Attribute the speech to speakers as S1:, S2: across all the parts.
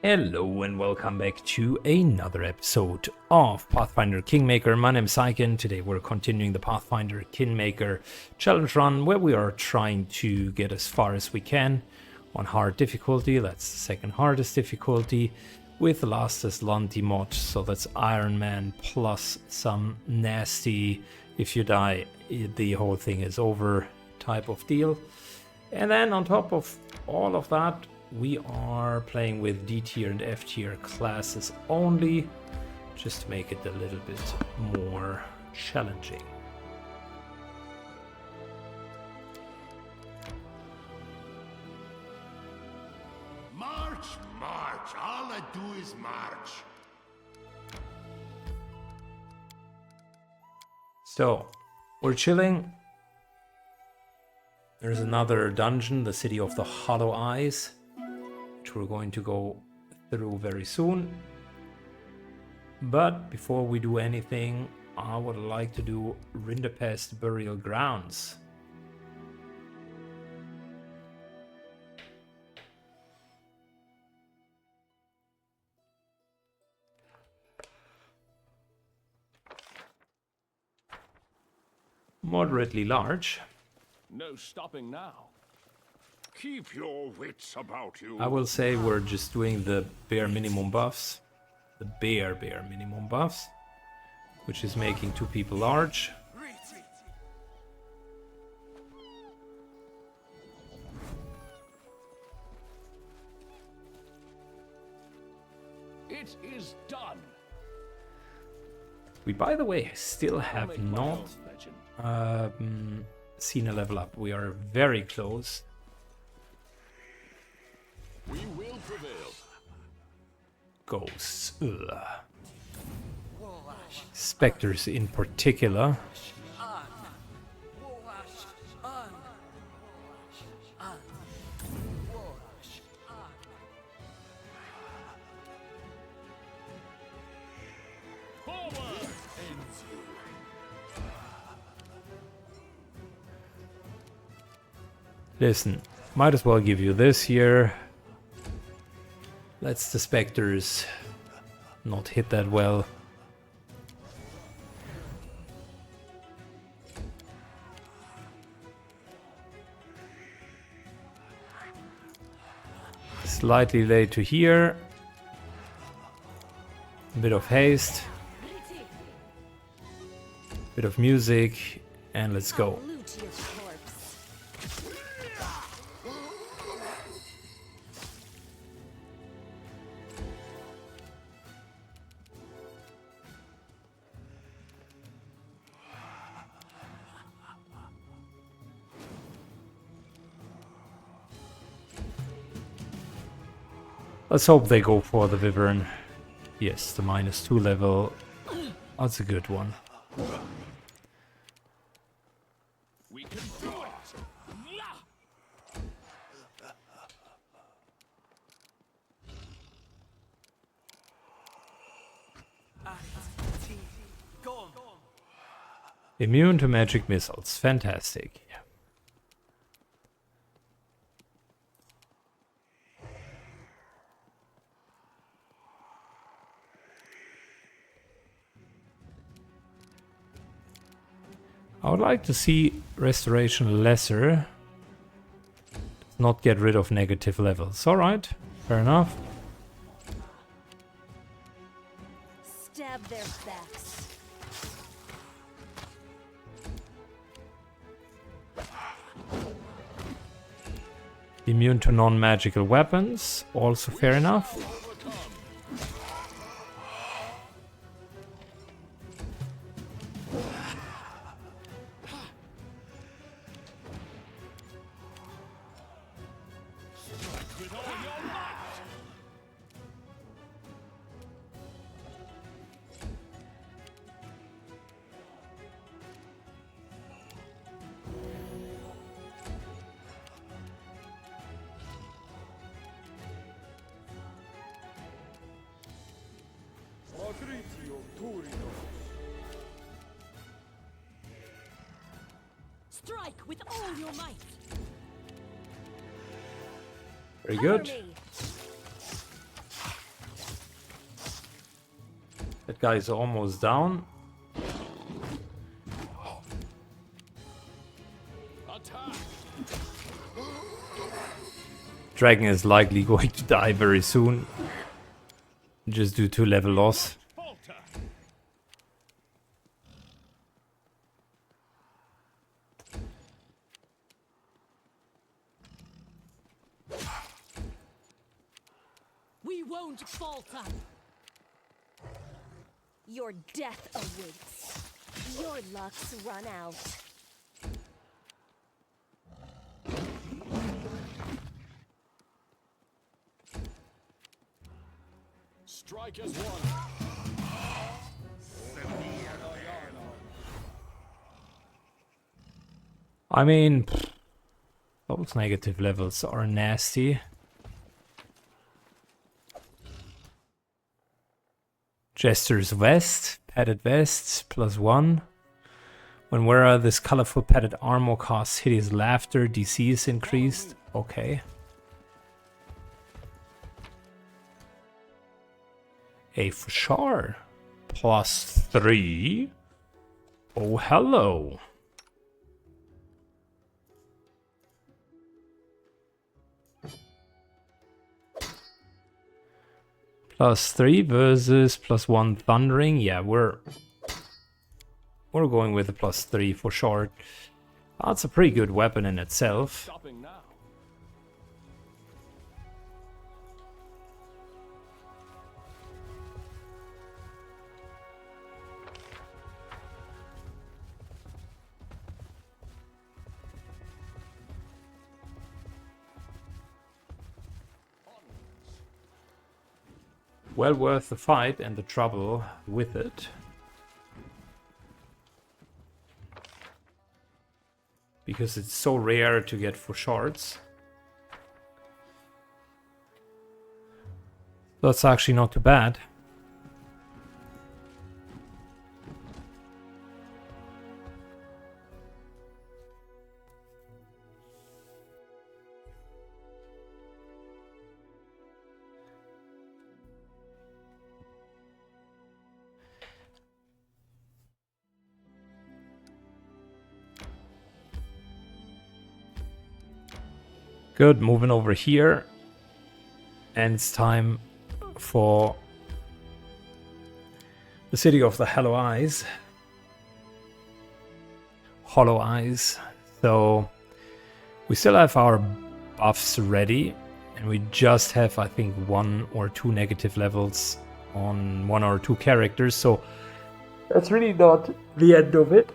S1: Hello and welcome back to another episode of Pathfinder Kingmaker. My name is Syken. Today we're continuing the Pathfinder Kingmaker challenge run where we are trying to get as far as we can on hard difficulty. That's the second hardest difficulty with the Last Azlanti mod. So that's Iron Man plus some nasty, if you die, the whole thing is over type of deal. And then on top of all of that, we are playing with D tier and F tier classes only, just to make it a little bit more challenging.
S2: March, march. All I do is march.
S1: So, we're chilling. There's another dungeon, the City of the Hollow Eyes, which we're going to go through very soon. But before we do anything, I would like to do Rinderpest Burial Grounds. Moderately large.
S3: No stopping now.
S2: Keep your wits about you.
S1: I will say we're just doing the bare minimum buffs. The bare minimum buffs. Which is making 2 people large.
S3: It is done.
S1: We, by the way, still have not seen a level up. We are very close.
S3: We will prevail.
S1: Ghosts. Ugh. Spectres in particular. Listen, might as well give you this here. Let's the specters not hit that well. Slightly late to here. A bit of haste. Bit of music, and let's go. Let's hope they go for the Wyvern. Yes, the -2 level. That's a good one.
S3: We can do it.
S1: Immune to magic missiles. Fantastic. I would like to see Restoration Lesser. Not get rid of negative levels. Alright, fair enough.
S4: Stab their backs.
S1: Immune to non-magical weapons. Also fair enough.
S4: Strike with all your might.
S1: Very good.
S4: Cover me.
S1: That guy is almost down.
S3: Attack!
S1: Dragon is likely going to die very soon. Just due to level loss.
S3: Falter!
S4: We won't falter. Your death awaits. Your luck's run out.
S3: Strike as one.
S1: I mean, those negative levels are nasty. Jester's vest, padded vests, +1. When wearer this colorful padded armor casts hideous laughter, DC is increased. Okay. A for sure. +3. Oh, hello. +3 versus +1 thundering. Yeah, we're going with the +3 for sure. That's a pretty good weapon in itself.
S3: Stopping now.
S1: Well worth the fight and the trouble with it. Because it's so rare to get for shards. That's actually not too bad. Good, moving over here. And it's time for the city of the Hollow Eyes. Hollow Eyes. So we still have our buffs ready. And we just have, I think, 1 or 2 negative levels on 1 or 2 characters. So that's really not the end of it.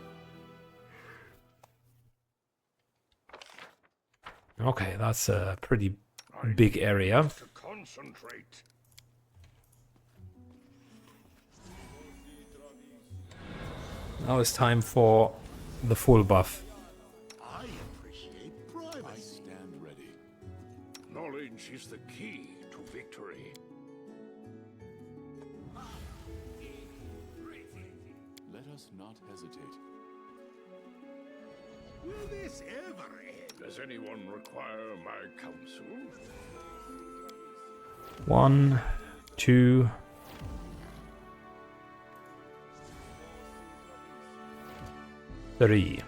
S1: Okay, that's a pretty big area.
S2: To concentrate.
S1: Now it's time for the full buff.
S2: I appreciate privacy.
S3: I stand ready.
S2: Knowledge is the key to victory.
S3: Let us not hesitate.
S2: Will this ever end? Does anyone require my counsel?
S1: 1, 2. Three.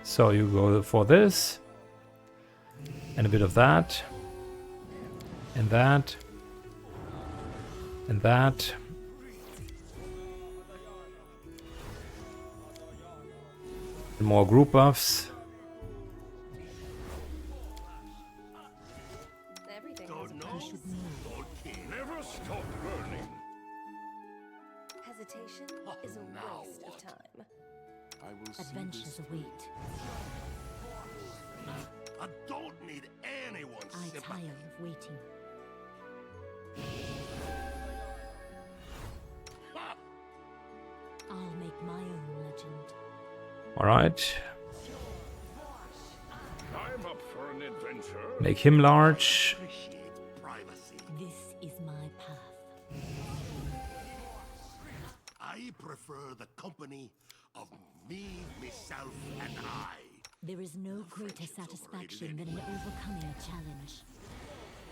S1: So you go for this. And a bit of that. And that. And that. And more group buffs.
S4: Everything
S2: Don't
S4: has a
S2: know.
S4: price.
S2: Don't care. Never stop learning.
S4: Hesitation is a
S2: now
S4: waste
S2: what?
S4: of time.
S3: I will see
S4: Adventures
S3: this
S4: await.
S2: I don't need anyone's
S4: I
S2: sympathy.
S4: tire of waiting. I'll make my own legend.
S1: Alright.
S2: I'm up for an adventure.
S1: Make him large.
S2: Appreciate privacy.
S4: This is my path.
S2: I prefer the company of me, myself, and I.
S4: There is no greater satisfaction than in overcoming a challenge.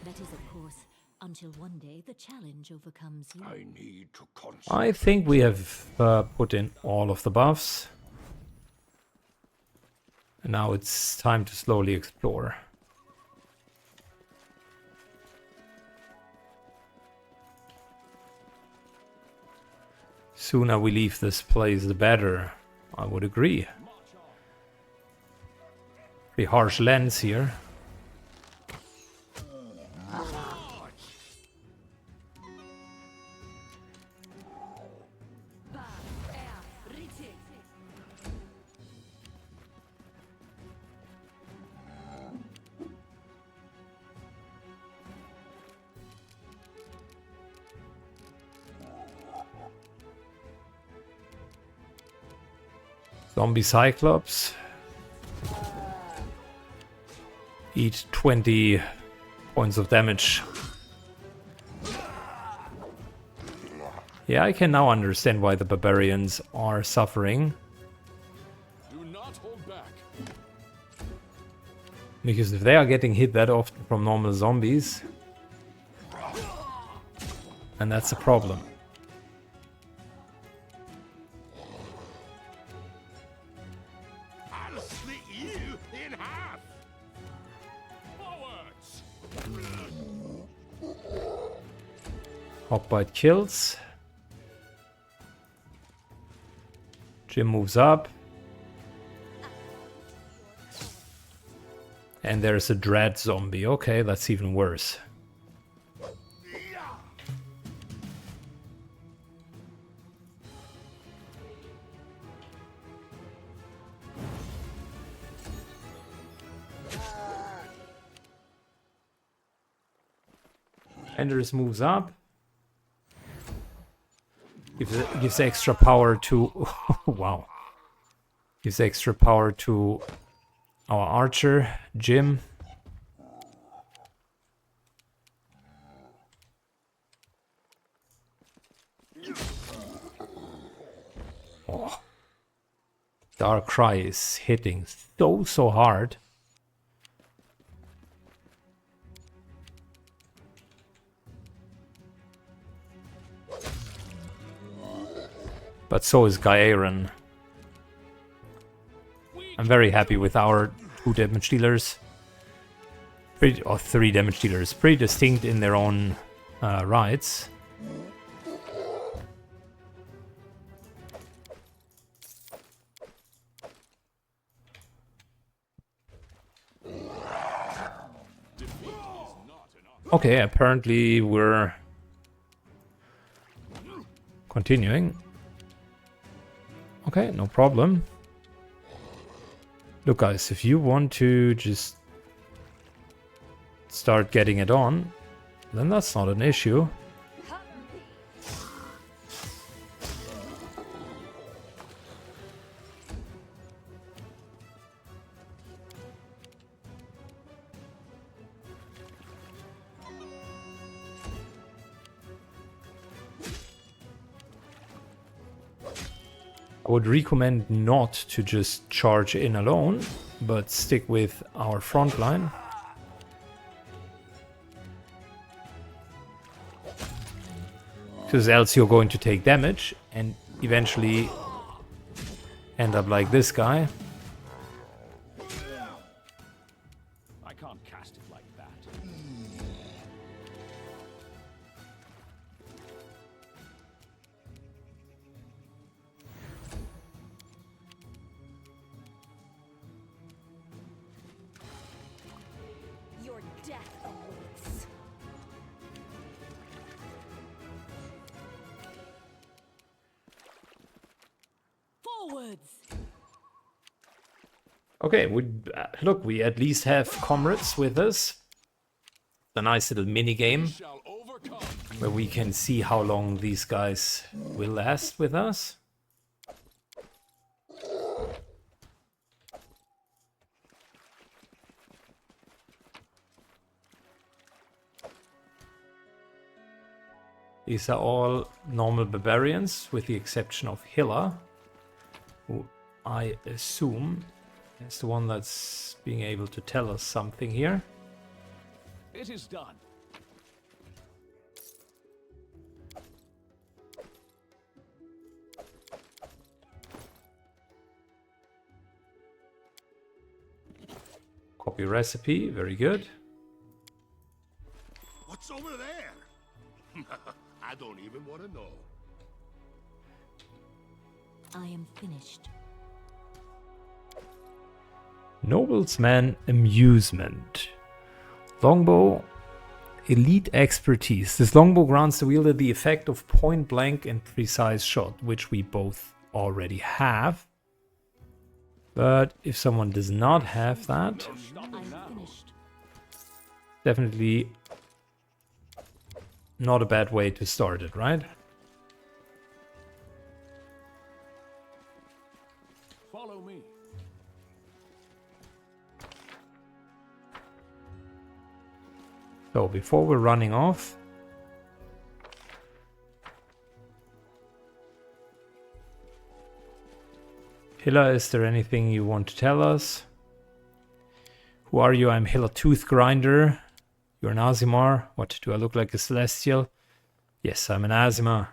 S4: That is, of course,
S5: until one day the challenge overcomes you.
S2: I need to concentrate.
S1: I think we have put in all of the buffs. And now it's time to slowly explore. Sooner we leave this place, the better. I would agree. Pretty harsh lens here. Zombie Cyclops. Eat 20 points of damage. Yeah, I can now understand why the barbarians are suffering.
S3: Do not hold back.
S1: Because if they are getting hit that often from normal zombies, and that's a problem.
S2: I'll split you in half.
S3: Forwards!
S1: Hawkbite kills. Jim moves up. And there's a dread zombie. Okay, that's even worse. Enders moves up. Gives extra power to... wow. Gives extra power to our archer, Jim. Oh. Darkrai is hitting so hard. But so is Gaiaran. I'm very happy with our 2 damage dealers. Or 3 damage dealers. Pretty distinct in their own rights. Okay, apparently we're continuing. Okay, no problem. Look guys, if you want to just start getting it on, then that's not an issue. I would recommend not to just charge in alone, but stick with our front line. Because else you're going to take damage and eventually end up like this guy.
S3: I can't cast it like that.
S4: Your death awaits.
S5: Forwards!
S1: Okay, look, we at least have comrades with us. A nice little mini game
S3: Shall overcome.
S1: where we can see how long these guys will last with us. These are all normal barbarians, with the exception of Hilla, who I assume is the one that's being able to tell us something here.
S3: It is done.
S1: Copy recipe, very good.
S2: What's over there? I don't even want to know.
S5: I am finished.
S1: Noblesman amusement. Longbow, elite expertise. This longbow grants the wielder the effect of point blank and precise shot, which we both already have. But if someone does not have that,
S5: I am finished.
S1: definitely not a bad way to start it, right?
S3: Follow me.
S1: So before we're running off, Hilla, is there anything you want to tell us? Who are you? I'm Hilla Tooth Grinder. You're an Azimar. What, do I look like a Celestial? Yes, I'm an Azimar.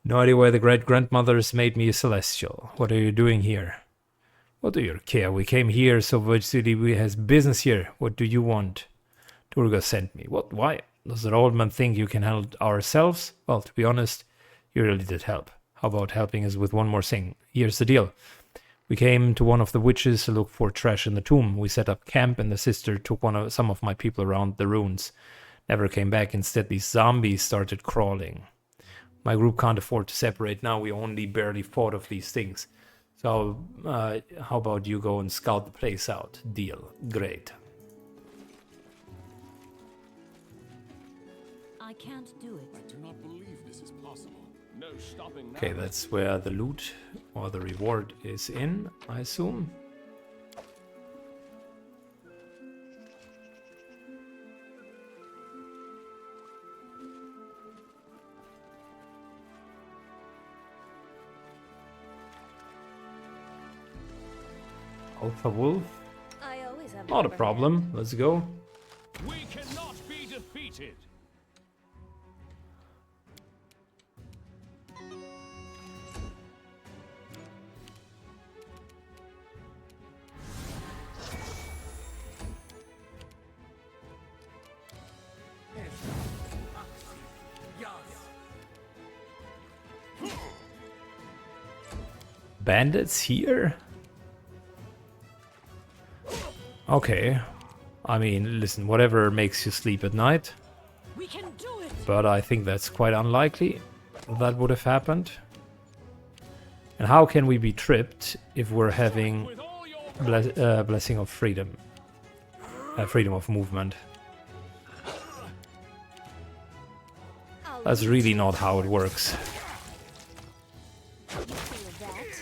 S1: No idea why the great-grandmothers made me a Celestial. What are you doing here? What do you care? We came here, so Void City has business here. What do you want? Durga sent me. What? Why? Does the old man think you can help ourselves? Well, to be honest, you really did help. How about helping us with one more thing? Here's the deal. We came to one of the witches to look for trash in the tomb. We set up camp and the sister took some of my people around the ruins. Never came back. Instead, these zombies started crawling. My group can't afford to separate now. We only barely fought of these things. So, how about you go and scout the place out? Deal. Great.
S5: I can't do it.
S3: I do not believe this is possible. No stopping now.
S1: Okay, that's where the loot or the reward is in, I assume. Alpha Wolf,
S4: I always have
S1: not a
S4: the upper
S1: problem. Let's go.
S3: We cannot be defeated.
S1: Bandits here? Okay. I mean, listen, whatever makes you sleep at night.
S5: We can do it.
S1: But I think that's quite unlikely that would have happened. And how can we be tripped if we're having
S3: With all your
S1: blessing of freedom? Freedom of movement.
S4: I'll
S1: That's
S4: leave
S1: really
S4: you
S1: not how it works.
S4: to that.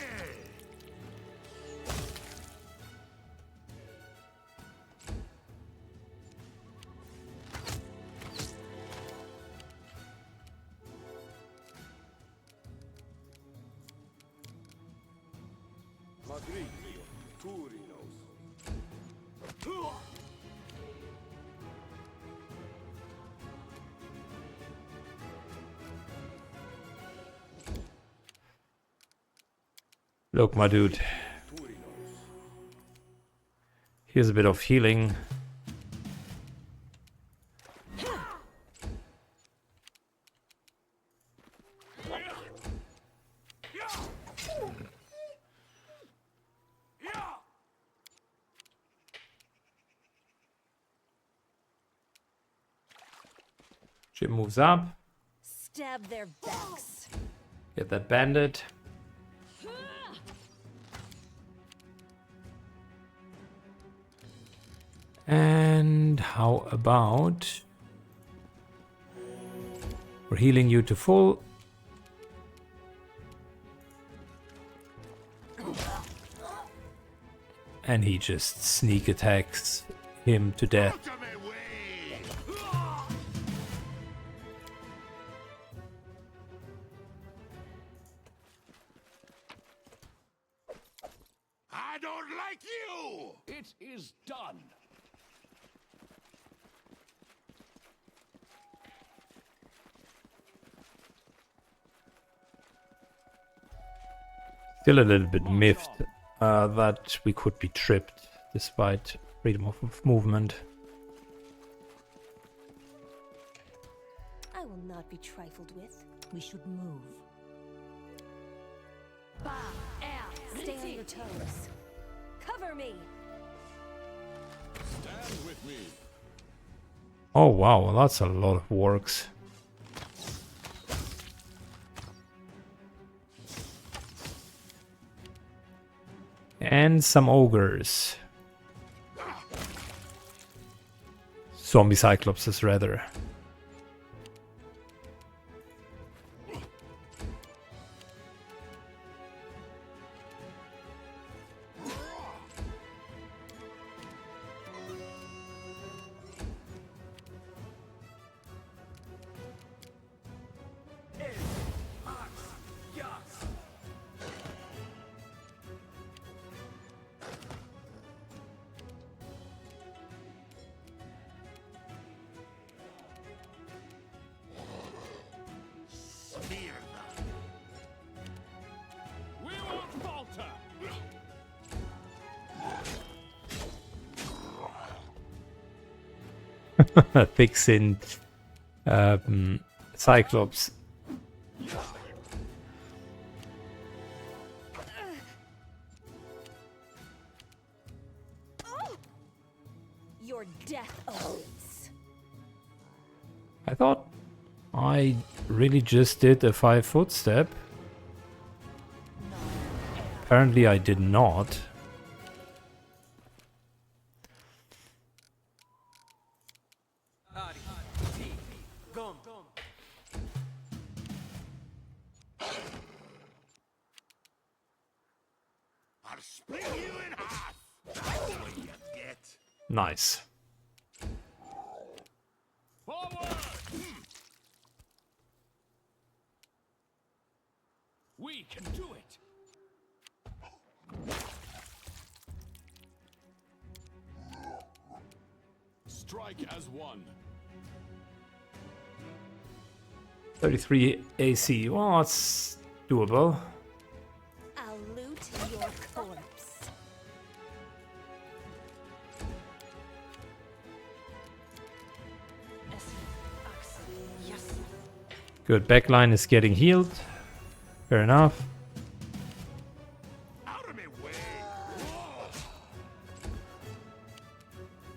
S1: Look, my dude. Here's a bit of healing. Jim moves up.
S4: Stab their backs.
S1: Get that bandit. And how about we're healing you to full. And he just sneak attacks him to death.
S2: Out of my way! I don't like you!
S3: it is done.
S1: Still a little bit miffed that we could be tripped despite freedom of movement.
S4: I will not be trifled with.
S5: We should move.
S4: Stay on your toes. Cover me.
S3: Stand with me.
S1: Oh wow, that's a lot of works. And some ogres. Zombie cyclopses rather.
S2: Smear them.
S3: We won't falter.
S1: Thick-skinned Cyclops.
S4: Your death awaits.
S1: I thought I really just did a 5-foot step. Apparently I did not.
S2: I'll split you in half. That's what you get.
S1: Nice.
S3: Forward. We can do it. Strike as one.
S1: 33 AC. Well, that's doable.
S4: I'll loot your corpse.
S1: Good. Backline is getting healed. Fair enough.
S2: Out of my way.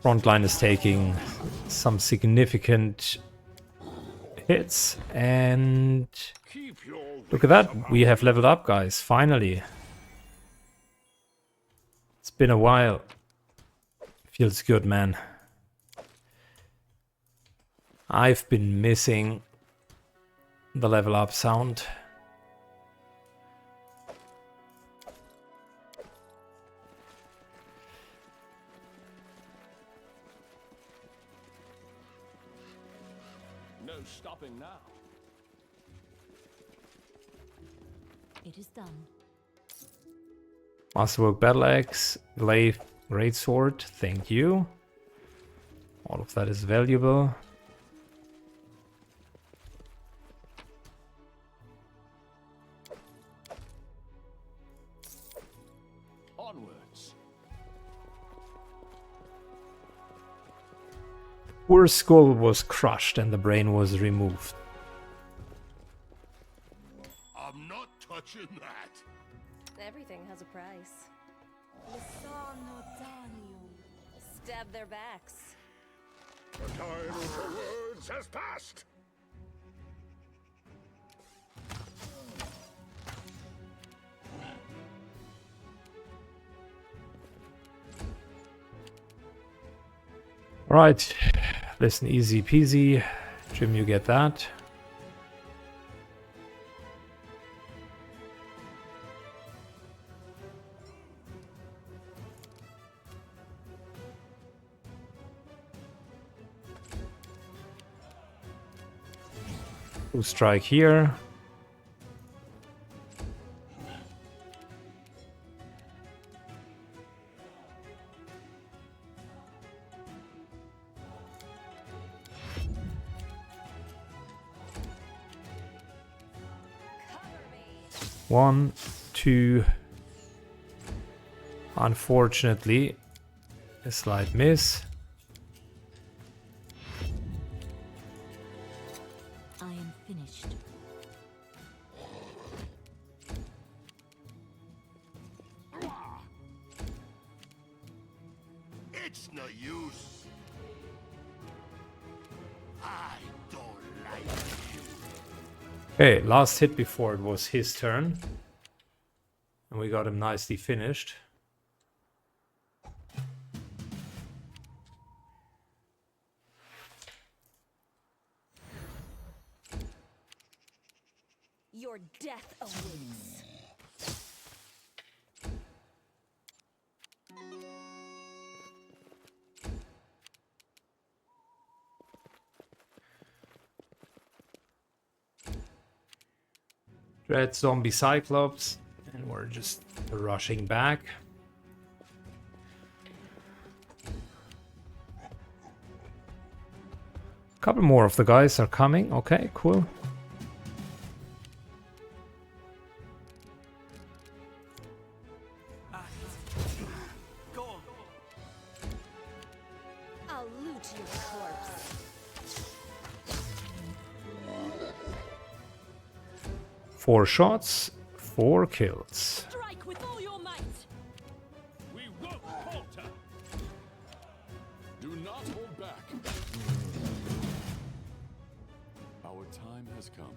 S1: Frontline is taking some significant hits. And
S2: Keep your
S1: look at that. We have leveled up, guys. Finally. It's been a while. Feels good, man. I've been missing the level up sound.
S3: No stopping now.
S5: It is done.
S1: Masterwork Battle Axe, Glaive Greatsword, thank you. All of that is valuable.
S3: Onwards.
S1: Poor skull was crushed and the brain was removed.
S2: I'm not touching that.
S4: Everything has a price. Stab their backs.
S2: The time for words has passed.
S1: Alright, listen, easy peasy. Jim, you get that. Two strike here. One, two. Unfortunately, A slight miss.
S5: I am finished.
S2: It's no use. I don't like you.
S1: Okay, last hit before it was his turn. And we got him nicely finished.
S4: Your death awaits.
S1: Dread zombie cyclops. And we're just rushing back. A couple more of the guys are coming. Okay, cool.
S4: I'll loot your corpse.
S1: 4 shots, 4 kills.
S4: Strike with all your might.
S3: We won't falter. Do not hold back. Our time has come.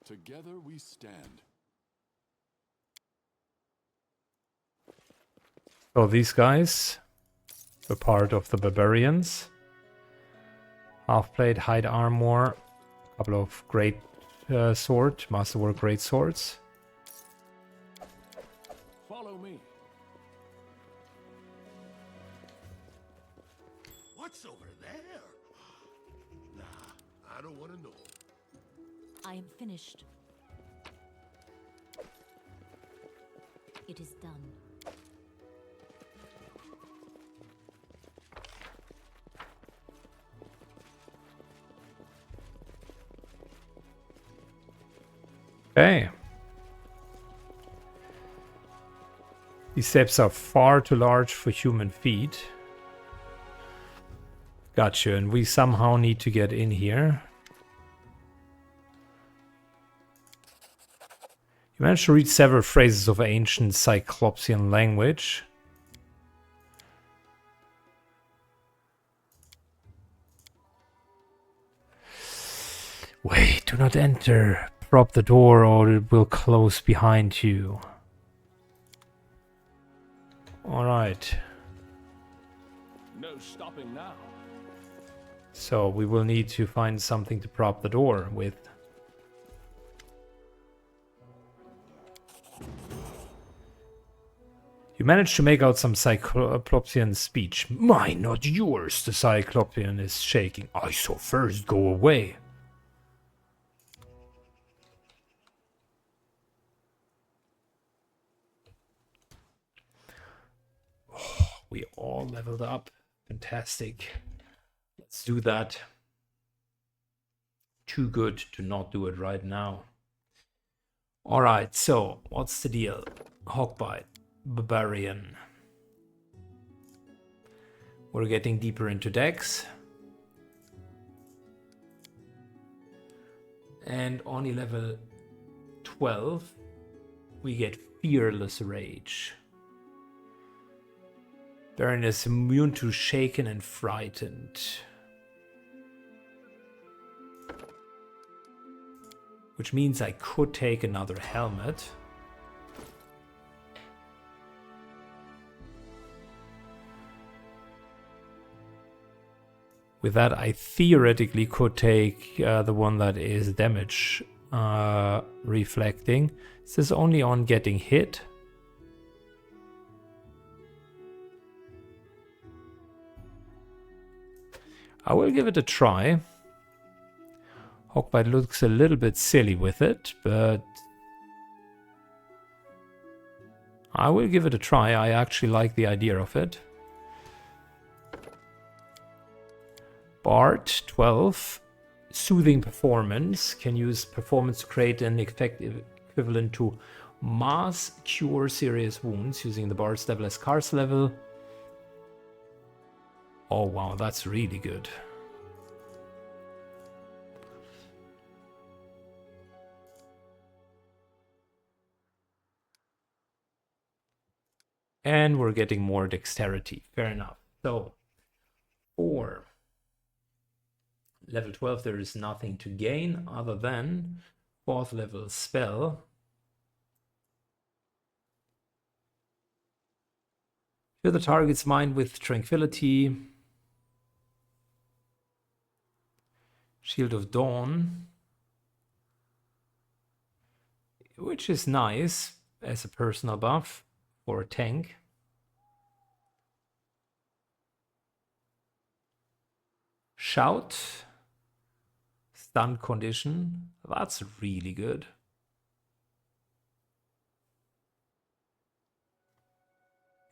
S3: Together we stand.
S1: So these guys were part of the barbarians. Half-plate, hide armor, a couple of great masterwork great swords.
S3: Follow me.
S2: What's over there? Nah, I don't want to know.
S5: I am finished. It is done.
S1: Okay. These steps are far too large for human feet. Gotcha, and we somehow need to get in here. You managed to read several phrases of ancient Cyclopsian language. Wait, do not enter. Prop the door or it will close behind you. Alright.
S3: No stopping now.
S1: So we will need to find something to prop the door with. You managed to make out some Cyclopsian speech. Mine, not yours, the Cyclopean is shaking. I saw first, go away. Oh, we all leveled up. Fantastic. Let's do that. Too good to not do it right now. Alright, so what's the deal? Hawkbite. Barbarian. We're getting deeper into decks. And on level 12, we get Fearless Rage. Baron is immune to Shaken and Frightened. Which means I could take another helmet. With that, I theoretically could take the one that is damage reflecting. This is only on getting hit. I will give it a try. Hawkbite looks a little bit silly with it, but I will give it a try. I actually like the idea of it. Bard 12, Soothing Performance. Can use performance to create an effective equivalent to mass cure serious wounds using the bard's level as Kar's level. Oh wow, that's really good. And we're getting more dexterity. Fair enough. So, for level 12, there is nothing to gain other than 4th level spell. Fill the target's mind with tranquility. Shield of Dawn. Which is nice as a personal buff for a tank. Shout. Stun condition. That's really good.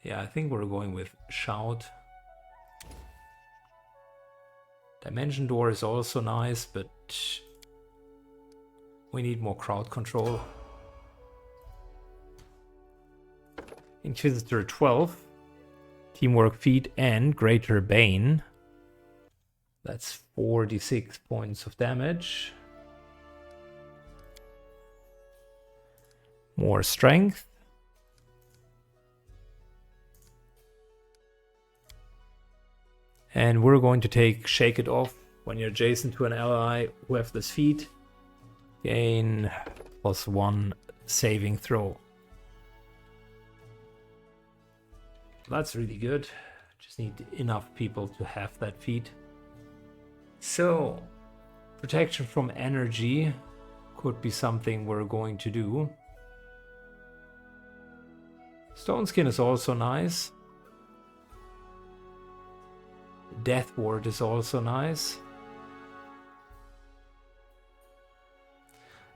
S1: Yeah, I think we're going with Shout. Dimension Door is also nice, but we need more crowd control. Inquisitor 12. Teamwork feat and Greater Bane. That's 46 points of damage. More strength. And we're going to take Shake It Off. When you're adjacent to an ally who have this feat, gain +1 saving throw. That's really good. Just need enough people to have that feat. So, protection from energy could be something we're going to do. Stone Skin is also nice. Death Ward is also nice.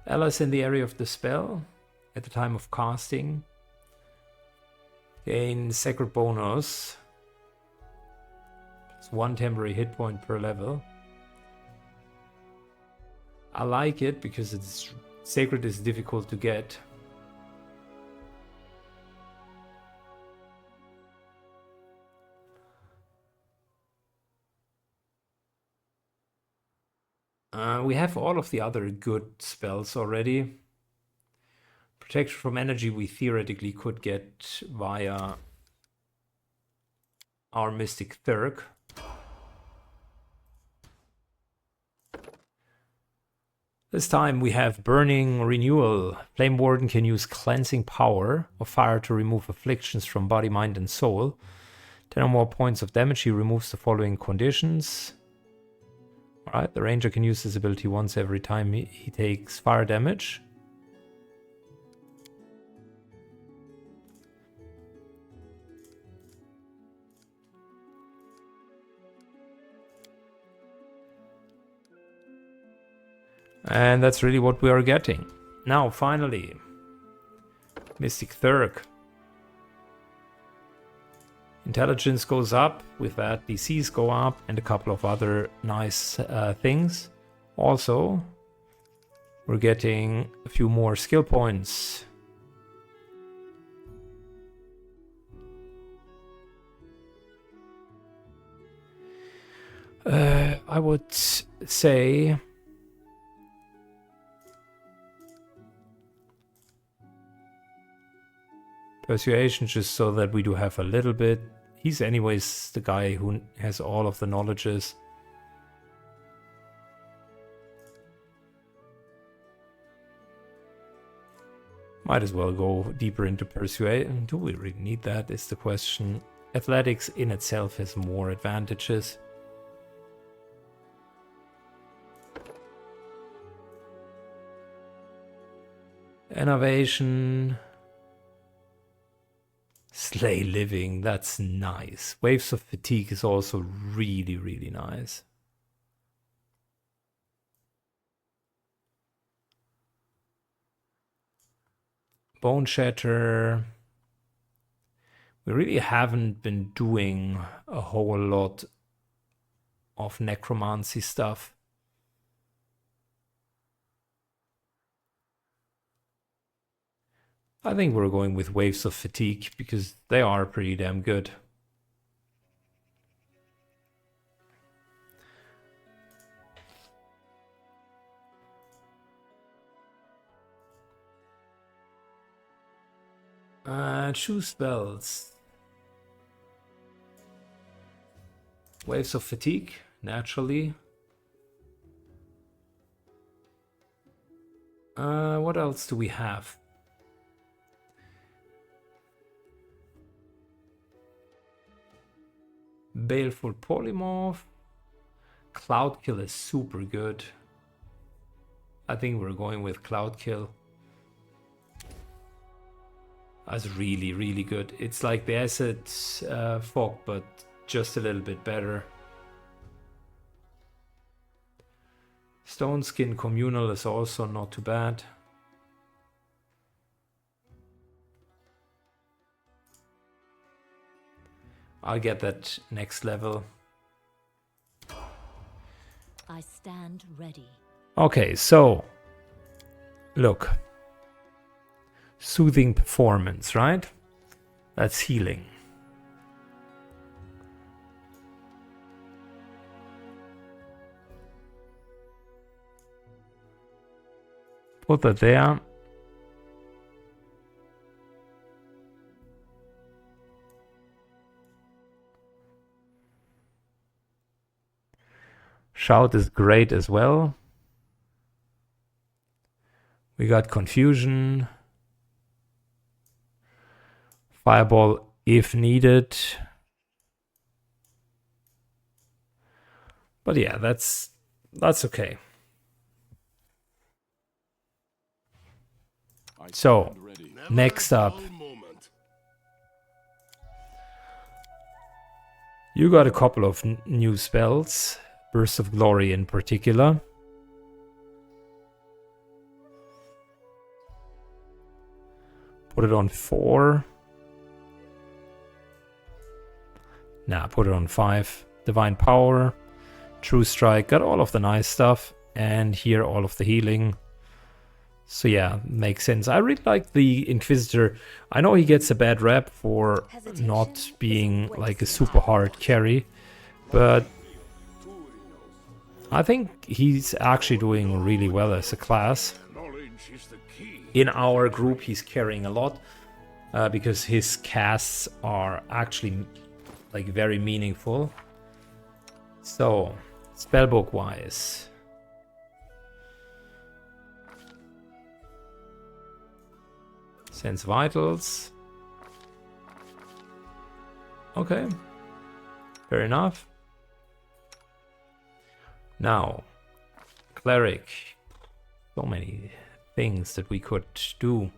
S1: Allies in the area of the spell at the time of casting gain Sacred bonus. It's 1 temporary hit point per level. I like it because it's Sacred is difficult to get. We have all of the other good spells already. Protection from energy we theoretically could get via our Mystic Thurk. This time we have Burning Renewal. Flame Warden can use Cleansing Power of Fire to remove afflictions from body, mind, and soul. 10 or more points of damage. He removes the following conditions. Alright, the Ranger can use this ability once every time he takes fire damage. And that's really what we are getting. Now, finally, Mystic Thurk. Intelligence goes up, with that DCs go up, and a couple of other nice things. Also, we're getting a few more skill points. I would say Persuasion, just so that we do have a little bit. He's anyways the guy who has all of the knowledges. Might as well go deeper into Persuasion. Do we really need that is the question. Athletics in itself has more advantages. Innovation. Slay Living, that's nice. Waves of Fatigue is also really, really nice. Bone Shatter. We really haven't been doing a whole lot of necromancy stuff. I think we're going with Waves of Fatigue because they are pretty damn good. Choose spells. Waves of Fatigue, naturally. What else do we have? Baleful Polymorph. Cloud Kill is super good. I think we're going with Cloud Kill. That's really, really good. It's like the Acid Fog, but just a little bit better. Stone Skin Communal is also not too bad. I'll get that next level.
S5: I stand ready.
S1: Okay, so look. Soothing Performance, right? That's healing. Put that there. Shout is great as well. We got Confusion. Fireball if needed. But yeah, that's okay.
S3: I
S1: So,
S3: stand ready.
S2: Never
S1: next
S2: a
S1: up,
S2: dull moment.
S1: you got a couple of new spells. Burst of Glory in particular. Put it on 4. Nah, put it on 5. Divine Power. True Strike. Got all of the nice stuff. And here all of the healing. So yeah, makes sense. I really like the Inquisitor. I know he gets a bad rep for not being like a super hard carry. But I think he's actually doing really well as a class.
S2: Knowledge is the key.
S1: In our group, he's carrying a lot because his casts are actually like very meaningful. So, spellbook wise, Sense Vitals. Okay, fair enough. Now, Cleric. So many things that we could do.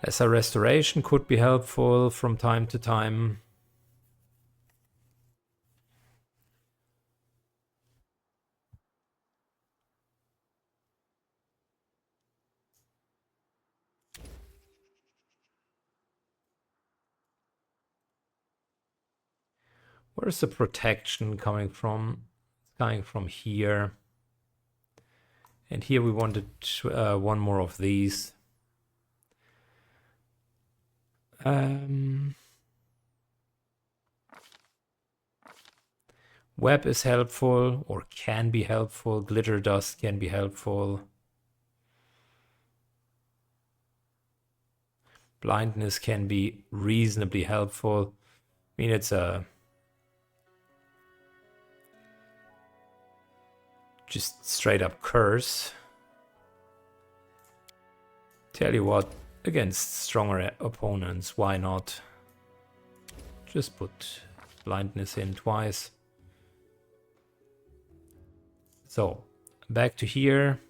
S1: As a restoration could be helpful from time to time. Where's the protection coming from? It's coming from here. And here we wanted one more of these. Web is helpful, or can be helpful. Glitter dust can be helpful. Blindness can be reasonably helpful. I mean, it's a just straight up curse. Tell you what, against stronger opponents, why not? Just put blindness in twice. So, back to here.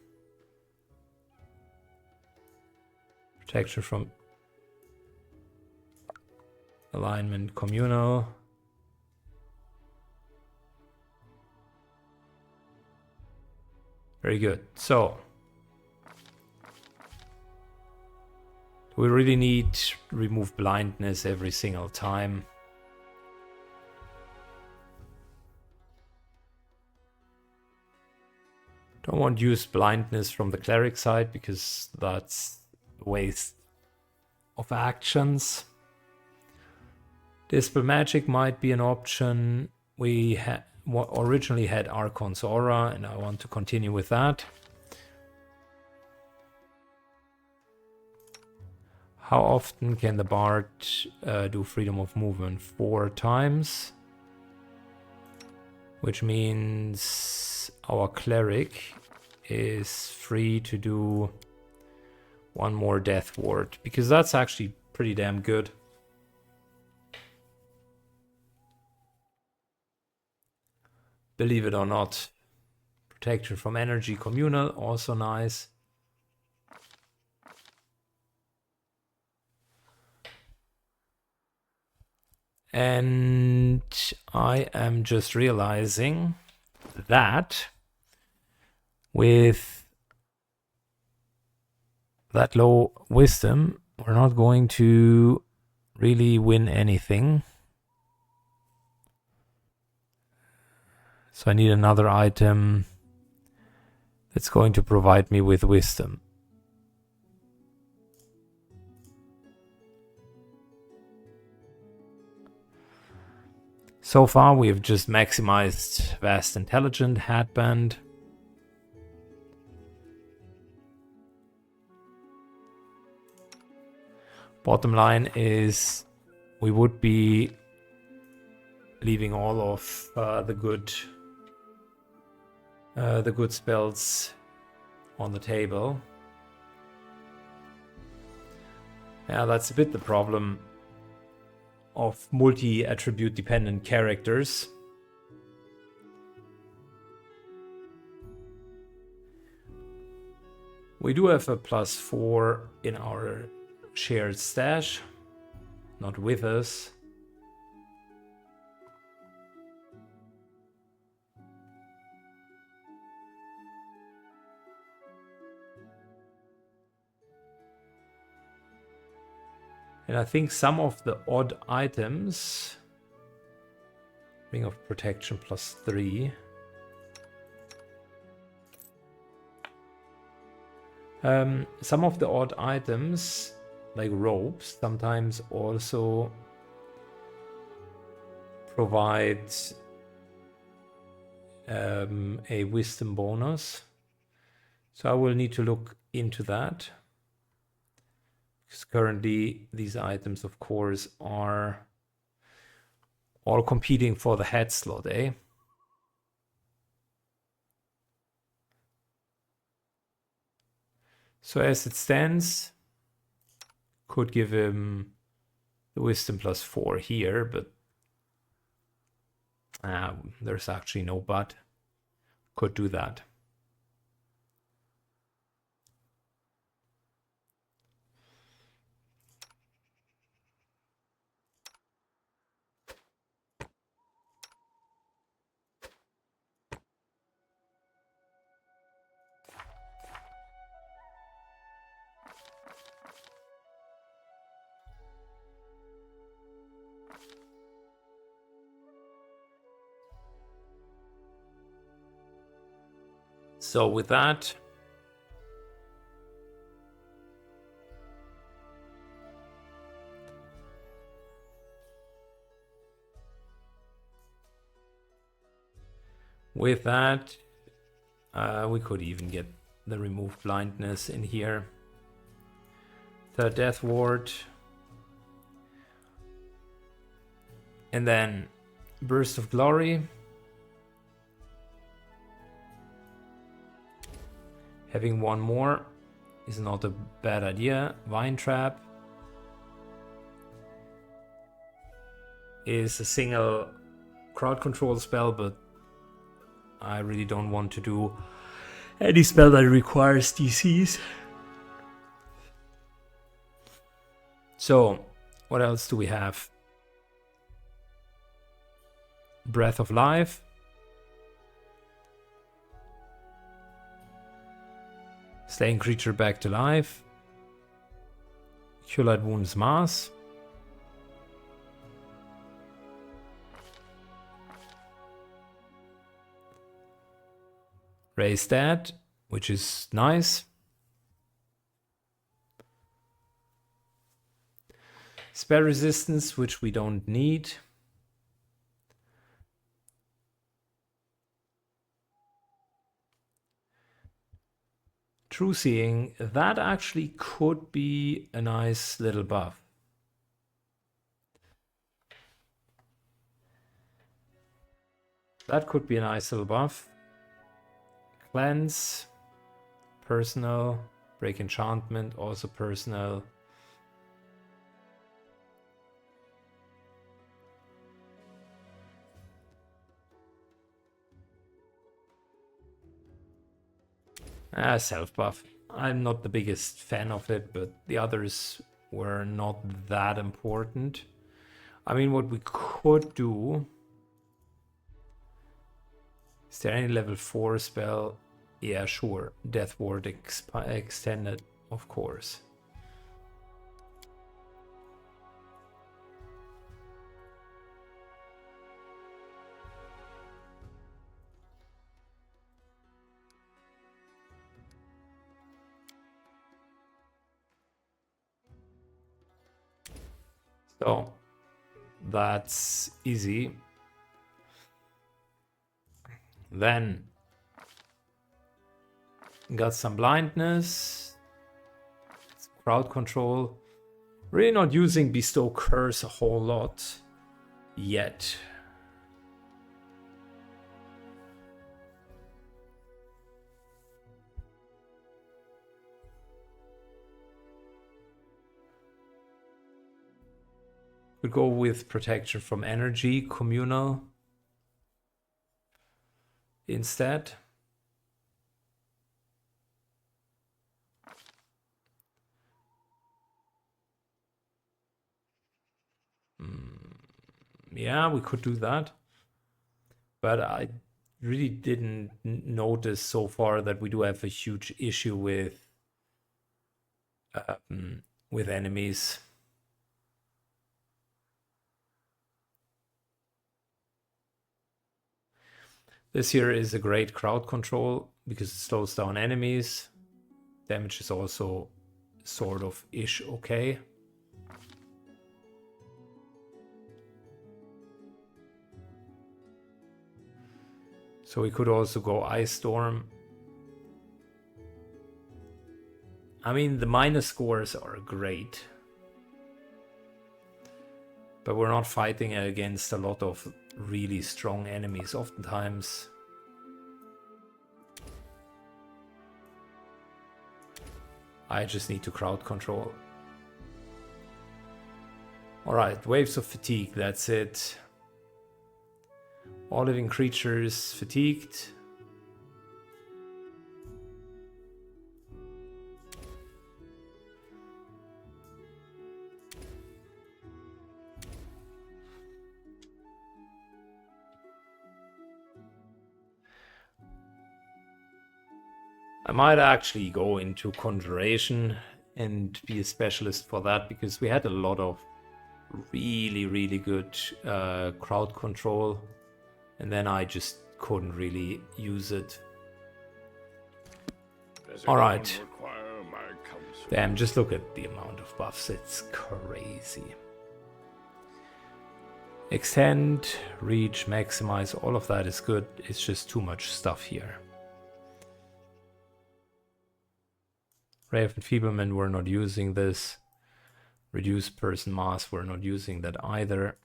S1: Protection from alignment communal. Very good. So, We really need to remove blindness every single time. Don't want to use blindness from the cleric side because that's a waste of actions. Dispel Magic might be an option. We originally had Archon's Aura, and I want to continue with that. How often can the Bard do Freedom of Movement? 4 times. Which means our Cleric is free to do 1 more Death Ward, because that's actually pretty damn good. Believe it or not. Protection from energy, communal, also nice. And I am just realizing that with that low wisdom, we're not going to really win anything. So I need another item that's going to provide me with wisdom. So far we have just maximized Vast Intelligent Headband. Bottom line is we would be leaving all of the good spells on the table. Yeah, that's a bit the problem of multi-attribute dependent characters. We do have a +4 in our shared stash, not with us. And I think some of the odd items, Ring of Protection +3. Some of the odd items, like robes, sometimes also provide a wisdom bonus. So I will need to look into that. Because currently these items, of course, are all competing for the head slot, eh? So as it stands, could give him the wisdom +4 here, but there's actually no but. Could do that. So with that, we could even get the remove blindness in here. The Death Ward. And then Burst of Glory. Having 1 more is not a bad idea. Vine Trap is a single crowd control spell, but I really don't want to do any spell that requires DCs. So, what else do we have? Breath of Life. Slaying creature back to life. Cure Light Wounds Mass. Raise that, which is nice. Spell resistance, which we don't need. True Seeing, that actually could be a nice little buff. That could be a nice little buff. Cleanse, personal, break enchantment, also personal. Self buff. I'm not the biggest fan of it, but the others were not that important. I mean, what we could do. Is there any level 4 spell? Yeah, sure. Death Ward extended, of course. So that's easy. Then got some blindness, crowd control. Really not using Bestow Curse a whole lot yet. Could go with protection from energy, communal instead. Yeah, we could do that. But I really didn't notice so far that we do have a huge issue with enemies. This here is a great crowd control because it slows down enemies. Damage is also sort of ish okay. So we could also go Ice Storm. I mean, the minus scores are great. But we're not fighting against a lot of really strong enemies oftentimes. I just need to crowd control. Alright, Waves of Fatigue, that's it. All living creatures fatigued. I might actually go into Conjuration and be a specialist for that, because we had a lot of really good crowd control, and then I just couldn't really use it. Alright. Damn, just look at the amount of buffs, it's crazy. Extend, reach, maximize, all of that is good, it's just too much stuff here. Ray of Enfeeblement, we're not using this. Reduce person mass, we're not using that either.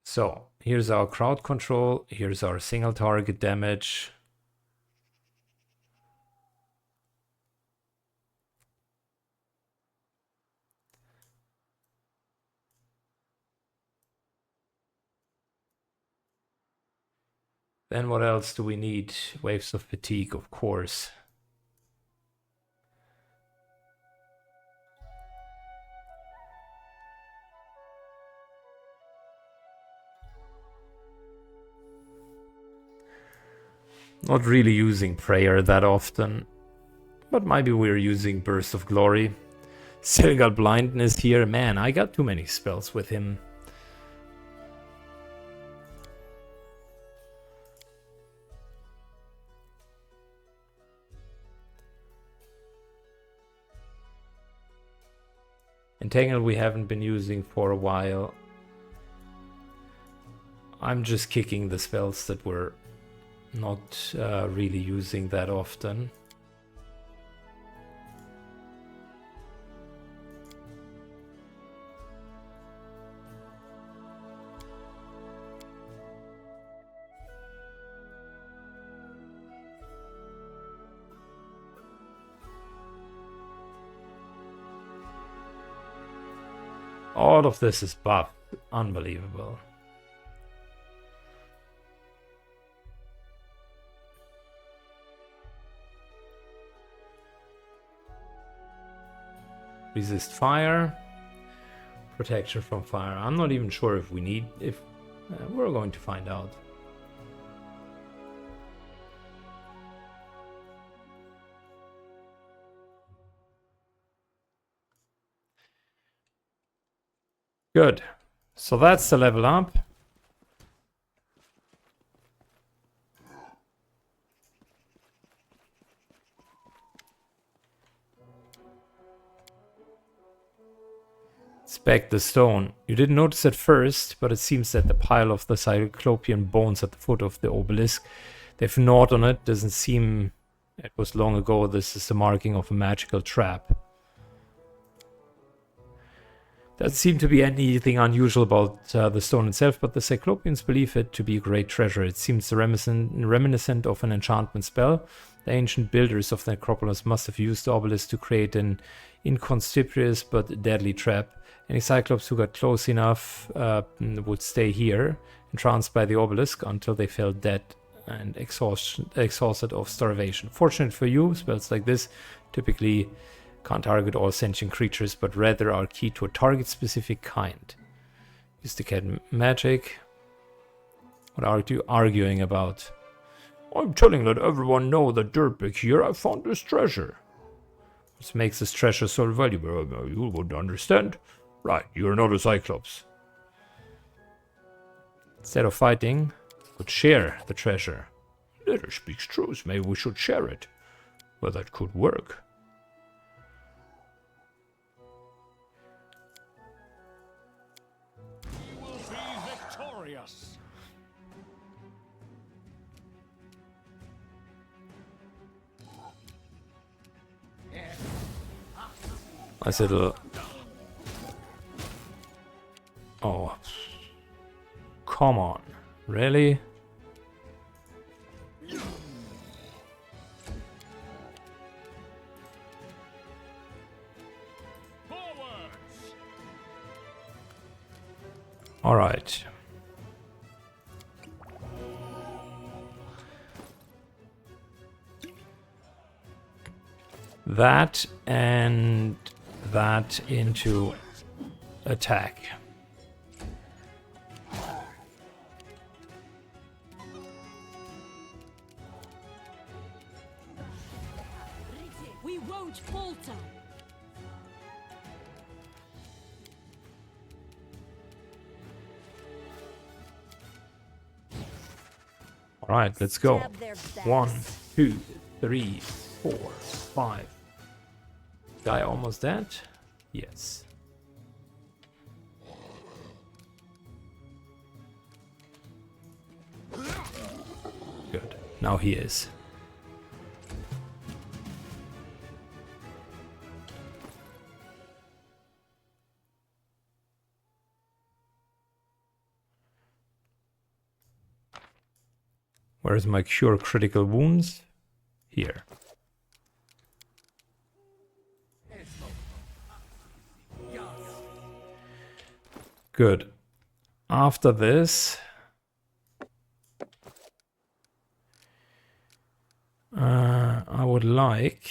S1: So here's our crowd control, here's our single target damage. Then what else do we need? Waves of Fatigue, of course. Not really using prayer that often. But maybe we're using Burst of Glory. Still got blindness here. Man, I got too many spells with him. Entangle we haven't been using for a while. I'm just kicking the spells that we're not really using that often. All of this is buffed. Unbelievable. Resist fire. Protection from fire. I'm not even sure if we need... we're going to find out. Good. So that's the level up. Inspect the stone. You didn't notice at first, but it seems that the pile of the Cyclopean bones at the foot of the obelisk, they've gnawed on it. Doesn't seem it was long ago. This is the marking of a magical trap. Doesn't seem to be anything unusual about the stone itself, but the Cyclopeans believe it to be a great treasure. It seems reminiscent of an enchantment spell. The ancient builders of the necropolis must have used the obelisk to create an inconspicuous but deadly trap. Any Cyclops who got close enough would stay here, entranced by the obelisk, until they fell dead and exhausted of starvation. Fortunate for you, spells like this typically can't target all sentient creatures, but rather are key to a target-specific kind. Use the cat magic. What are you arguing about? I'm telling let everyone know that Dirtbag here I found this treasure. What makes this treasure so valuable? You would understand. Right, you're not a Cyclops. Instead of fighting, we could share the treasure. Leader speaks truth. Maybe we should share it. Well, that could work.
S3: We will be victorious.
S1: Nice little... Oh. Come on. Really?
S3: Forwards.
S1: All right. That and that into attack.
S5: We won't falter.
S1: All right, let's go.
S4: Stab their backs.
S1: 1, 2, 3, 4, 5. Guy almost dead? Yes. Good. Now he is. Where's my cure critical wounds? Here. Good. After this, I would like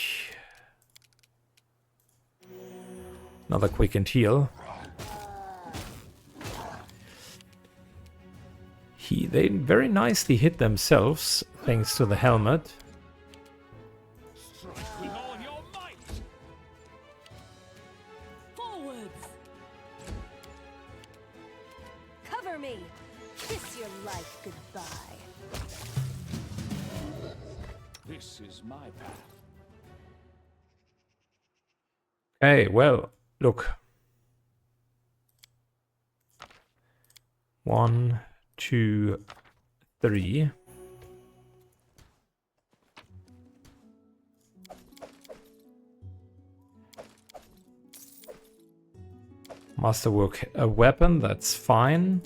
S1: another quick and heal. They very nicely hit themselves thanks to the helmet.
S3: Strike with all your might.
S5: Forwards.
S4: Cover me. Kiss your life goodbye.
S3: This is my path.
S1: Okay, well, look. 1, 2, 3. Masterwork a weapon, that's fine.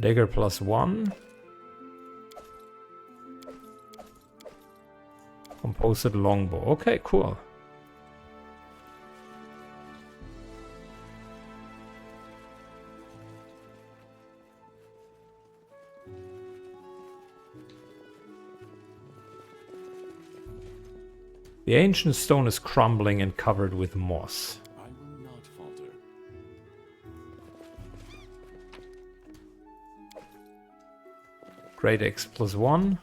S1: Dagger +1. Composite longbow. Okay, cool. The ancient stone is crumbling and covered with moss.
S3: I will not falter.
S1: Great X +1.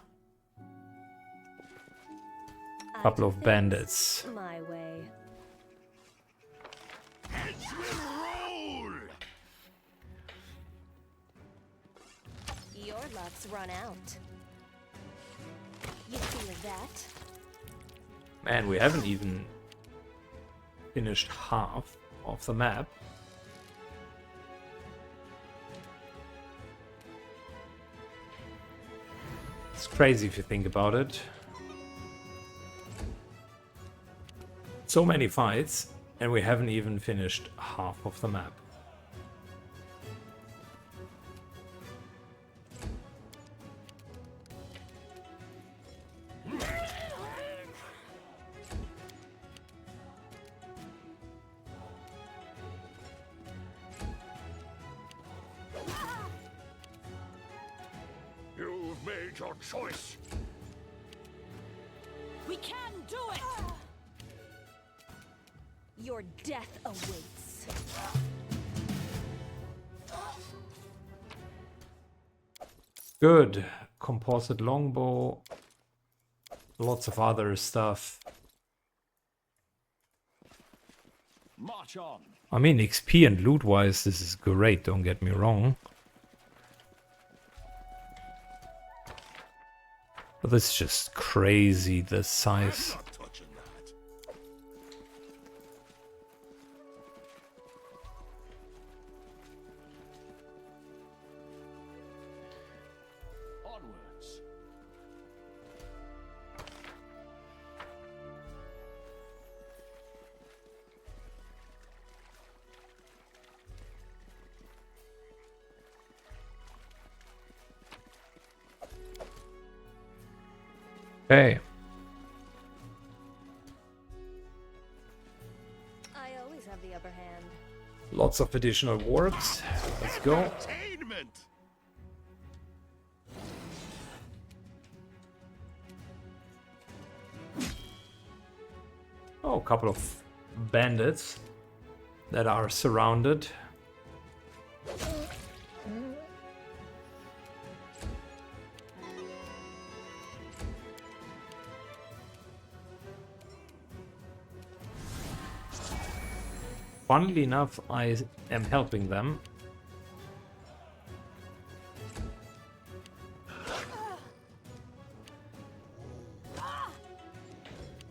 S4: I
S1: Couple
S4: do
S1: of
S4: things
S1: bandits.
S4: My way.
S2: Heads will roll!
S4: Your luck's run out. You feel that?
S1: Man, we haven't even finished half of the map. It's crazy if you think about it. So many fights, and we haven't even finished half of the map.
S2: You've made your choice.
S5: We can do it.
S4: Your death awaits.
S1: Good. Composite longbow. Lots of other stuff.
S3: March on.
S1: I mean, XP and loot-wise, this is great, don't get me wrong. But this is just crazy, the size.
S2: Not touching that.
S3: Onwards.
S1: Okay.
S4: I always have the upper hand.
S1: Lots of additional warps. Let's go.
S2: Entertainment!
S1: Oh, a couple of bandits that are surrounded. Funnily enough, I am helping them.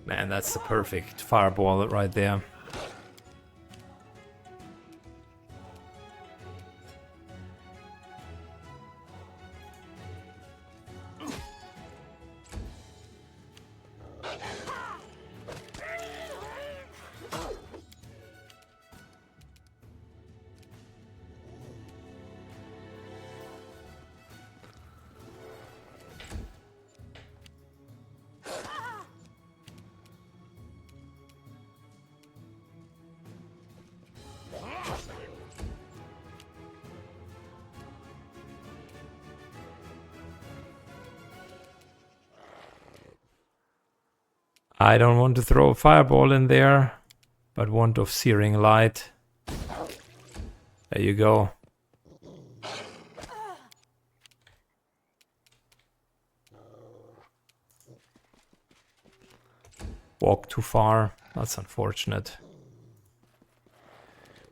S1: Man, that's the perfect fireball right there. I don't want to throw a fireball in there, but want of searing light. There you go. Walk too far. That's unfortunate.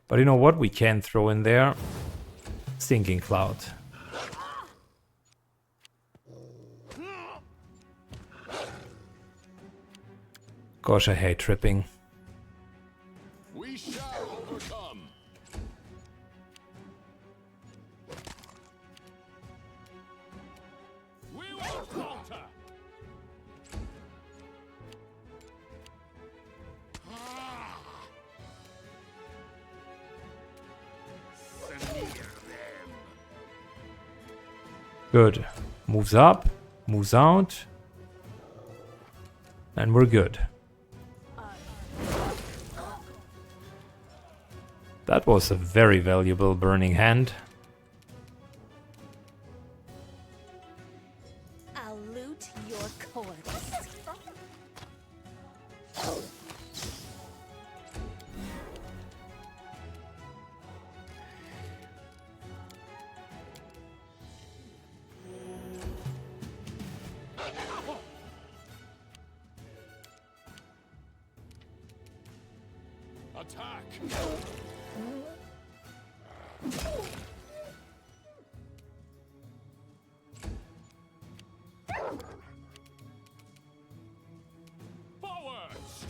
S1: But you know what we can throw in there? Stinking Cloud. Gosh, I hate tripping.
S3: We shall overcome. We will falter.
S2: Smear them.
S1: Good. Moves up, moves out. And we're good. That was a very valuable burning hand.
S4: I'll loot your corpse.
S3: Attack. Forwards.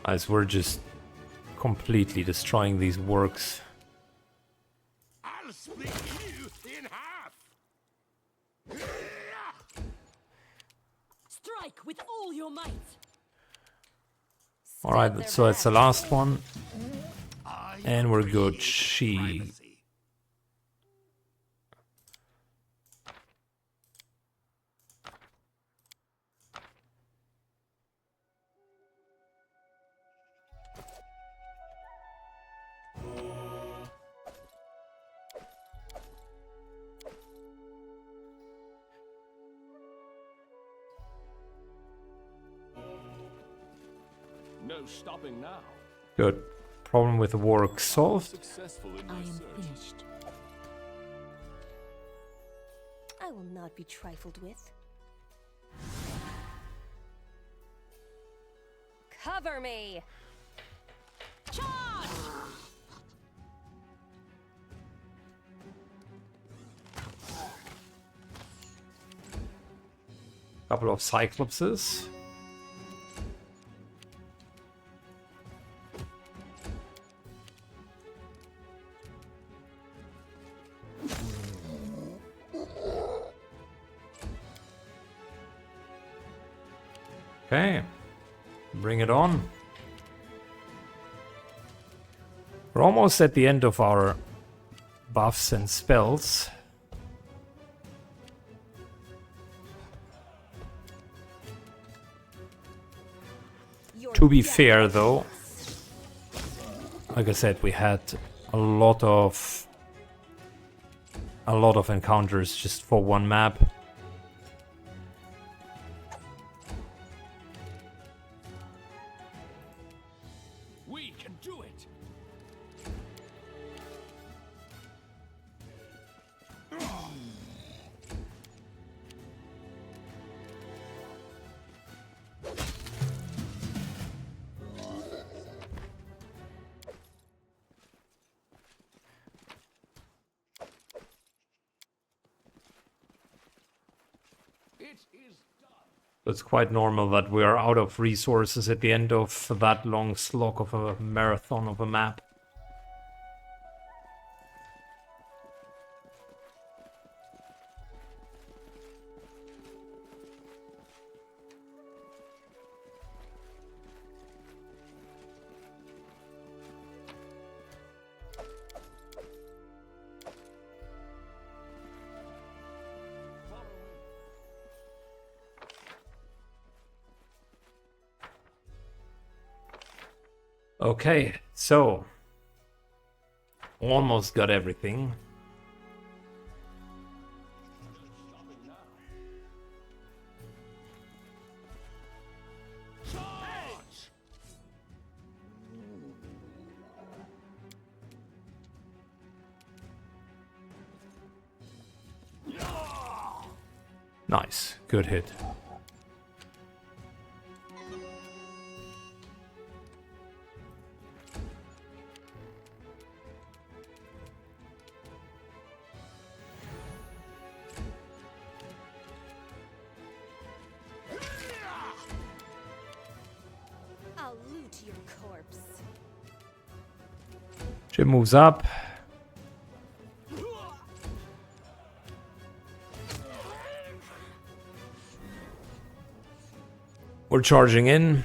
S1: As we're just completely destroying these works.
S2: I'll split you in half.
S5: Strike with all your might.
S1: Alright, so it's the last one.
S2: I
S1: And we're good.
S2: appreciate
S1: She.
S2: privacy.
S3: No stopping now.
S1: Good. Problem with the work solved.
S3: Successful in
S5: I
S3: my
S5: am
S3: search.
S5: finished.
S4: I will not be trifled with. Cover me!
S5: Charge!
S1: Couple of Cyclopses. Okay, bring it on. We're almost at the end of our buffs and spells.
S4: Your
S1: To be
S4: death
S1: fair,
S4: awaits.
S1: though, like I said, we had a lot of encounters just for one map.
S3: We can do it. It is done.
S1: It's quite normal that we are out of resources at the end of that long slog of a marathon of a map. Okay, so almost got everything. Nice. Good hit.
S4: I'll loot your corpse.
S1: Jim moves up. We're charging in.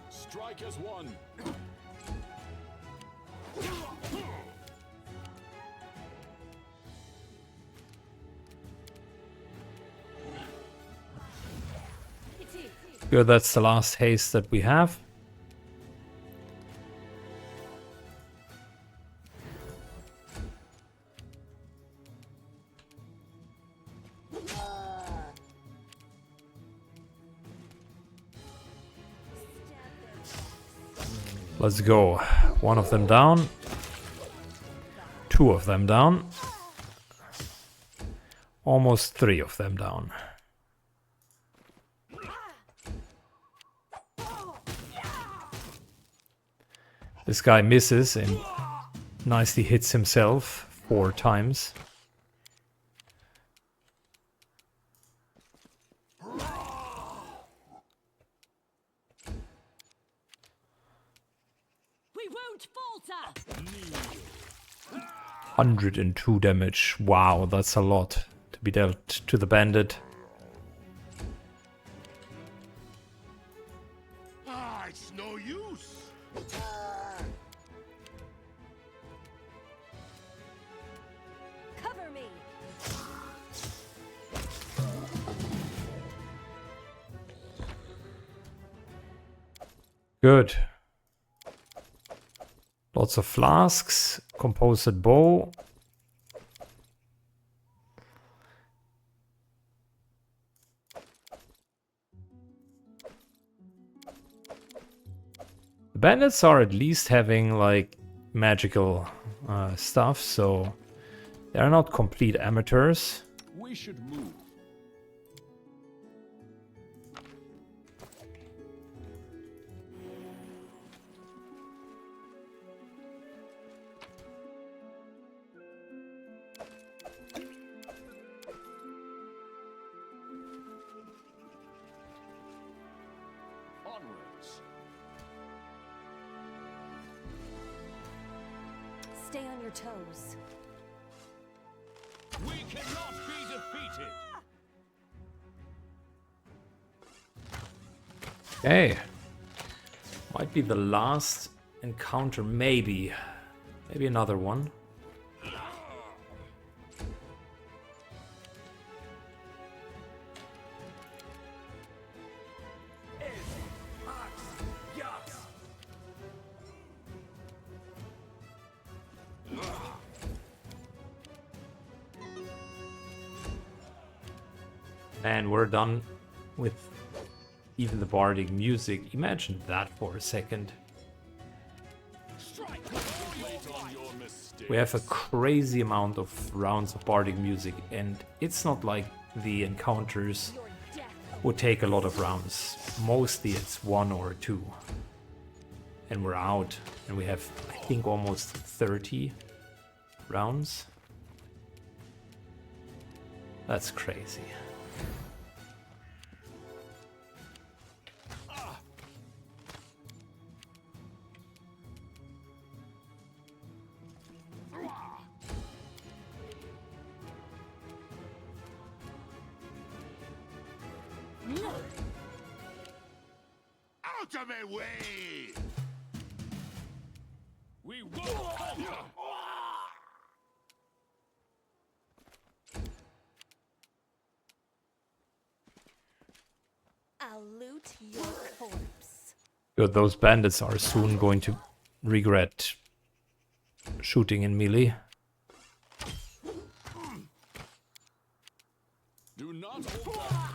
S3: Strike as one.
S1: Good, that's the last haste that we have. Let's go. One of them down. Two of them down. Almost three of them down. This guy misses and nicely hits himself 4 times.
S5: We won't falter.
S1: 102 damage. Wow, that's a lot to be dealt to the bandit.
S2: It's no use.
S4: Cover me.
S1: Good. Lots of flasks, composite bow. The bandits are at least having like magical stuff, so they're not complete amateurs.
S3: We should move. Onwards.
S4: Stay on your toes.
S3: We cannot be defeated.
S1: Okay. Might be the last encounter, maybe. Maybe another one. And we're done with even the bardic music. Imagine that for a second.
S3: Strike late on your mistake.
S1: We have a crazy amount of rounds of bardic music, and it's not like the encounters
S4: Your death
S1: would take a lot of rounds. Mostly it's 1 or 2. And we're out. And we have, I think, almost 30 rounds. That's crazy.
S2: Out of my way!
S3: We will conquer.
S4: I'll loot your corpse.
S1: Good, those bandits are soon going to regret shooting in melee.
S3: Do not hold back.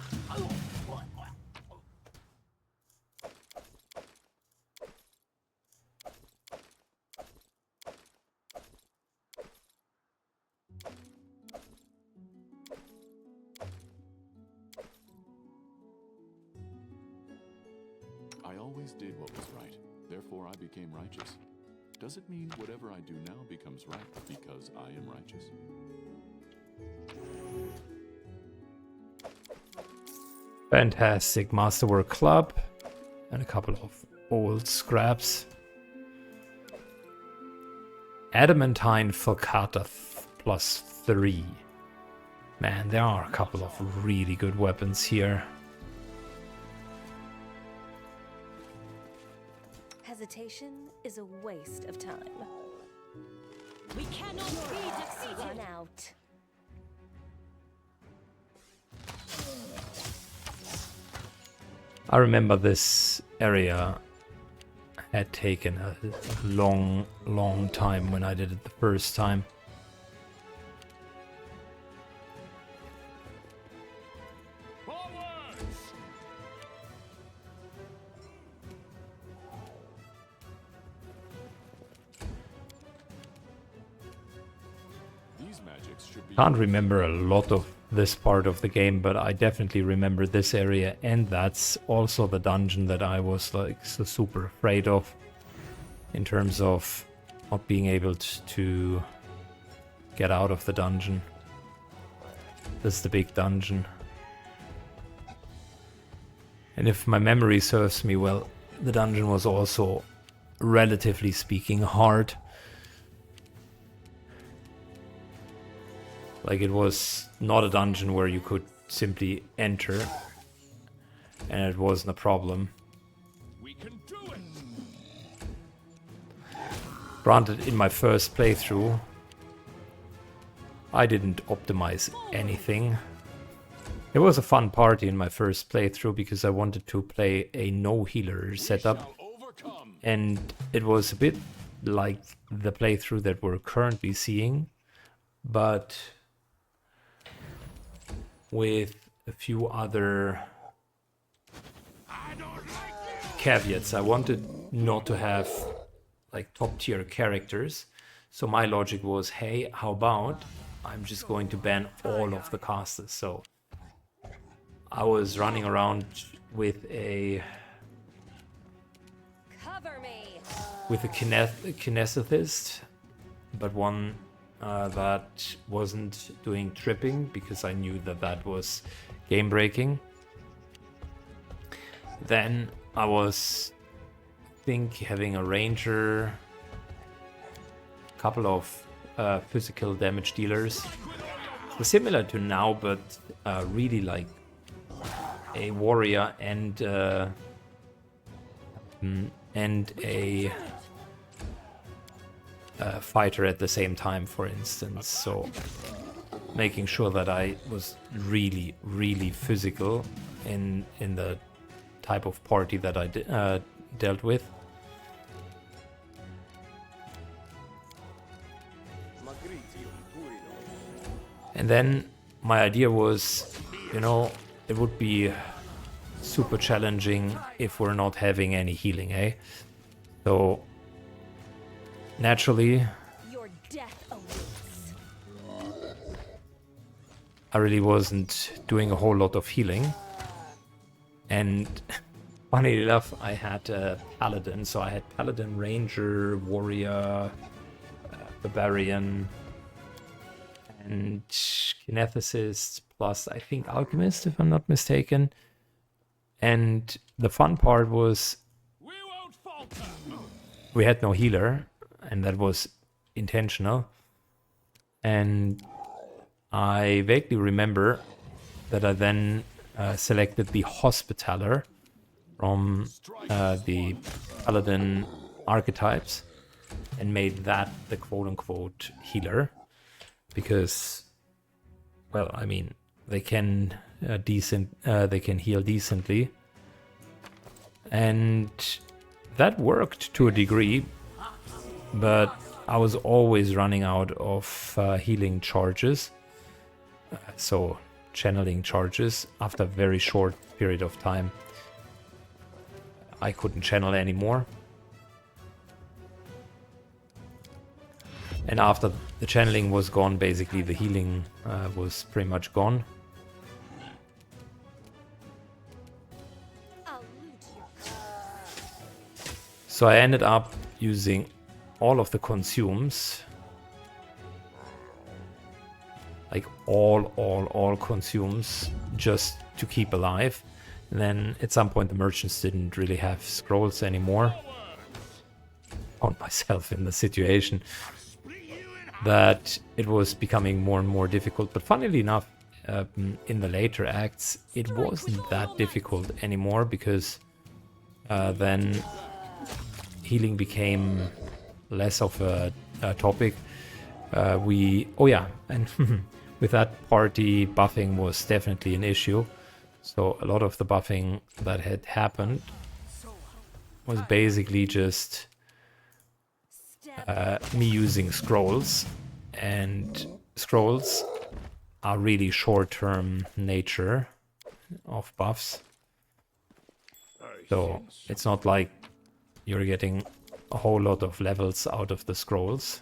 S6: I always did what was right. Therefore, I became righteous. Does it mean whatever I do now becomes right because I am righteous?
S1: Fantastic Masterwork Club. And a couple of old scraps. Adamantine Falcata +3. Man, there are a couple of really good weapons here.
S4: Hesitation is a waste of time.
S5: We cannot be
S4: Run
S5: defeated.
S4: out.
S1: I remember this area had taken a long time when I did it the first time.
S3: Forwards!
S6: These magics should be...
S1: Can't remember a lot of this part of the game, but I definitely remember this area, and that's also the dungeon that I was like so super afraid of in terms of not being able to get out of the dungeon. This is the big dungeon. And if my memory serves me well, the dungeon was also, relatively speaking, hard. Like, it was not a dungeon where you could simply enter and it wasn't a problem.
S3: We can do it!
S1: Granted, in my first playthrough, I didn't optimize anything. It was a fun party in my first playthrough because I wanted to play a no healer setup,
S3: Overcome!
S1: and it was a bit like the playthrough that we're currently seeing, but with a few other caveats. I wanted not to have like top tier characters, so my logic was, hey, how about I'm just going to ban all of the casters. So I was running around with a
S4: Cover me.
S1: kinesthetist, but one that wasn't doing tripping because I knew that that was game breaking. Then I was, I think, having a ranger, a couple of physical damage dealers, similar to now, but really like a warrior and a fighter at the same time, for instance. So making sure that I was really physical in the type of party that I dealt with. And then my idea was, you know, it would be super challenging if we're not having any healing, eh? So naturally,
S4: Your death awaits.
S1: I really wasn't doing a whole lot of healing. And funny enough, I had a paladin, so I had paladin, ranger, warrior, barbarian, and kinethicist, plus I think alchemist, if I'm not mistaken. And the fun part was
S3: We won't falter!
S1: we had no healer, and that was intentional. And I vaguely remember that I then selected the Hospitaller from the Paladin archetypes and made that the quote-unquote healer, because, well, I mean, they can heal decently, and that worked to a degree, but I was always running out of healing charges, so channeling charges. After a very short period of time, I couldn't channel anymore. And after the channeling was gone, basically the healing was pretty much gone.
S4: I'll loot you.
S1: So I ended up using all of the consumes. Like all consumes just to keep alive. And then at some point the merchants didn't really have scrolls anymore. Found myself in the situation that it was becoming more and more difficult. But funnily enough, in the later acts, it wasn't that difficult anymore because then healing became less of a topic. Oh yeah, and with that party, buffing was definitely an issue. So a lot of the buffing that had happened was basically just me using scrolls, and scrolls are really short-term nature of buffs. So it's not like you're getting a whole lot of levels out of the scrolls.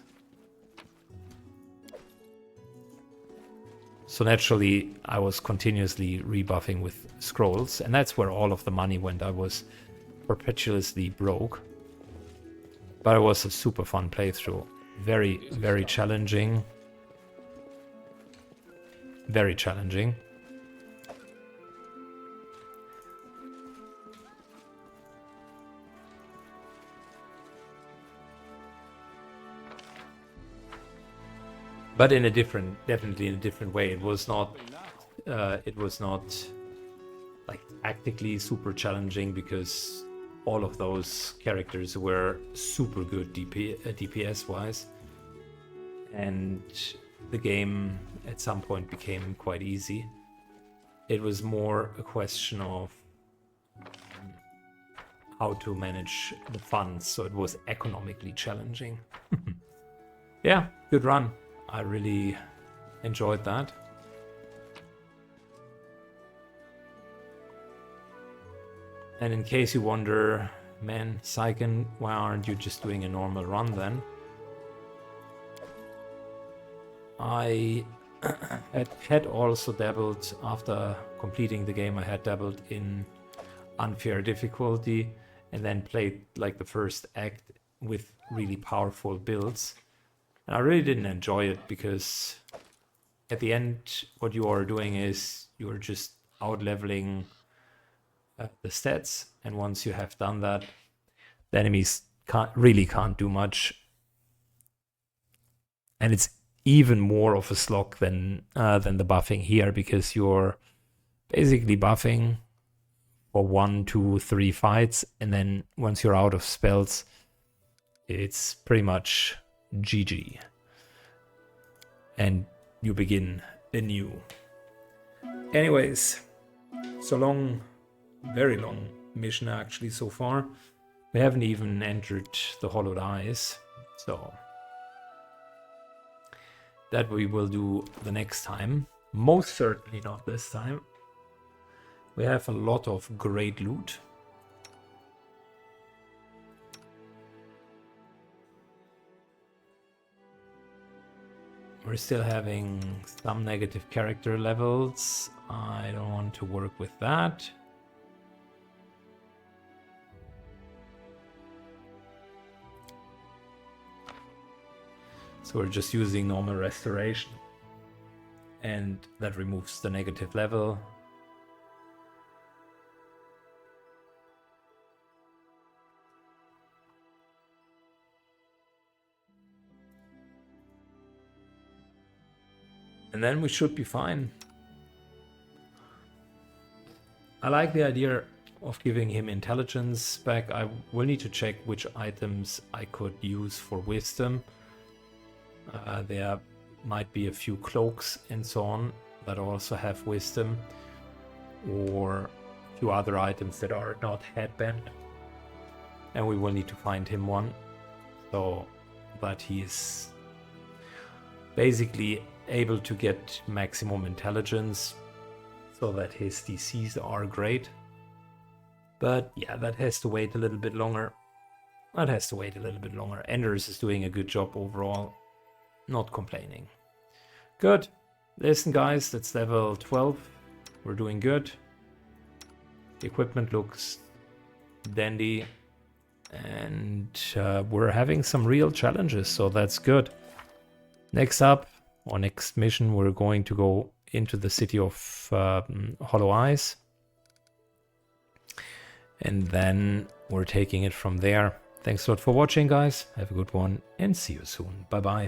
S1: So naturally, I was continuously rebuffing with scrolls, and that's where all of the money went. I was perpetuously broke. But it was a super fun playthrough. Very, very challenging. Very challenging. But in a different, definitely in a different way. It was not like tactically super challenging because all of those characters were super good DPS wise, and the game at some point became quite easy. It was more a question of how to manage the funds, so it was economically challenging. Yeah, good run. I really enjoyed that. And in case you wonder, man, Saiken, why aren't you just doing a normal run then? I had also dabbled, after completing the game, I had dabbled in unfair difficulty and then played like the first act with really powerful builds. And I really didn't enjoy it because at the end, what you are doing is you're just out-leveling the stats. And once you have done that, the enemies can't do much. And it's even more of a slog than the buffing here, because you're basically buffing for 1, 2, 3 fights. And then once you're out of spells, it's pretty much GG. And you begin anew. Anyways, so long, very long mission actually so far. We haven't even entered the Hollowed Eyes, so that we will do the next time. Most certainly not this time. We have a lot of great loot. We're still having some negative character levels. I don't want to work with that. So we're just using normal restoration. And that removes the negative level. And then we should be fine. I like the idea of giving him intelligence back. I will need to check which items I could use for wisdom. There might be a few cloaks and so on that also have wisdom, or a few other items that are not headband. And we will need to find him one, so that he is basically able to get maximum intelligence, so that his DCs are great. But yeah, that has to wait a little bit longer. Enders is doing a good job overall. Not complaining. Good. Listen guys, that's level 12. We're doing good. The equipment looks dandy. And we're having some real challenges, so that's good. Next up, our next mission, we're going to go into the city of Hollow Eyes. And then we're taking it from there. Thanks a lot for watching, guys. Have a good one and see you soon. Bye-bye.